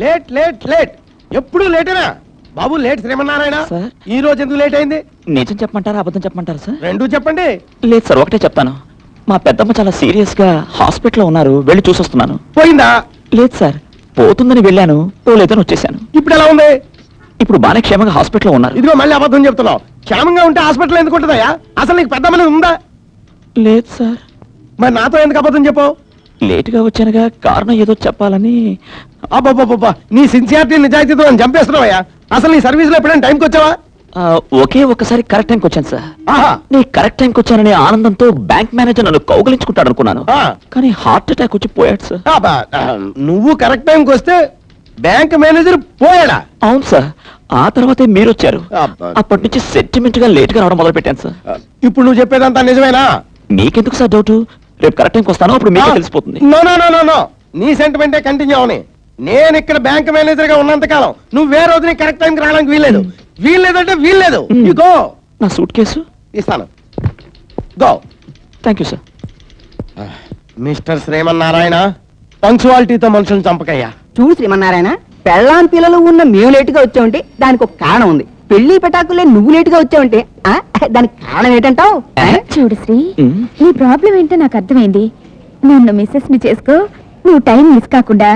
Late late late ఎప్పుడు లేటేనా బాబు? Late Srimannarayana. Sir? ఈ రోజు ఎందుకు లేట్ అయింది? నిజం చెప్పమంటారా అబద్ధం చెప్పమంటారా సార్? రెండూ చెప్పండి. లేదు సార్, ఒకటే చెప్తాను. మా పెద్దమ్మ చాలా సీరియస్ గా హాస్పిటల్లో ఉన్నారు, వెళ్ళి చూసొస్తున్నాను. పోయిందా? లేదు సార్, పోతుందని వెళ్ళాను, పోలేదని వచ్చేసాను. ఇప్పుడు ఎలా ఉంది? ఇప్పుడు బాగానే క్షేమంగా హాస్పిటల్లో ఉన్నారు. ఇదిగో మళ్ళీ అబద్ధం చెప్తున్నావు. క్షేమంగా ఉంటే హాస్పిటల్ ఎందుకు ఉంటుందయ్యా? అసలు నీకు పెద్ద అనేది ఉందా? లేదు సార్. మరి నాతో ఎందుకు అబద్ధం చెప్పావు? లేటుగా వచ్చానుగా, కారణం ఏదో చెప్పాలని. అబ్బాబ్బా, నీ సిన్సియారిటీ నిజాయితీతో నన్ను చంపేస్తున్నావయ్యా. అసలు నీ సర్వీస్ లో ఎప్పుడైనా టైంకి వచ్చావా? ఒకే ఒక్కసారి కరెక్ట్ టైంకి వచ్చాను సార్. ఆహా. నీ కరెక్ట్ టైంకి వచ్చాననే ఆనందంతో బ్యాంక్ మేనేజర్ నన్ను కౌగిలించుకుంటాడు అనుకున్నాను, ఆ. కానీ హార్ట్ అటాక్ వచ్చి పోయాడు సార్. అబ్బా, నువ్వు కరెక్ట్ టైంకి వస్తే బ్యాంక్ మేనేజర్ పోయాడా? అవును సార్, ఆ తర్వాతే మీరు వచ్చారు. అబ్బా. అప్పటి నుంచి సెంటిమెంట్ గా లేట్ గా రావడం మొదలు పెట్టాను సార్. ఇప్పుడు నువ్వు చెప్పేదంతా నిజమేనా? మీకెందుకు సార్ డౌట్? రేపు కరెక్ట్ టైంకి వస్తాను, అప్పుడు మీకే తెలిసిపోతుంది. No no no no no, నీ సెంటిమెంటే కంటిన్యూ అవని. నేను ఇక్కడ బ్యాంక్ మేనేజర్ గా ఉన్నంత కాలం నువ్వు వేరే రోజు కరెక్ట్ టైంకి రావడానికి వీల్లేదు. వీల్లేదంటే వీల్లేదు. You go. నా సూట్ కేసు ఇస్తాను. Go. Thank you sir. Mister Srimannarayana, పంక్చువాలిటీతో మనుషులను చంపకయ్యా. చూడు శ్రీమన్నారాయణ, పెళ్ళాం పిల్లలు ఉన్న మేము లేటుగా వచ్చామంటే దానికి ఒక కారణం ఉంది. పెళ్లి పెటాకులే నువ్వు లేటుగా వచ్చావంటే దానికి కారణం ఏంటంటావు? చూడు శ్రీ, నీ ప్రాబ్లం ఏంటో నాకు అర్థమైంది. నన్ను మిస్సెస్ ని చేసుకో, నువ్వు టైం మిస్ కాకుండా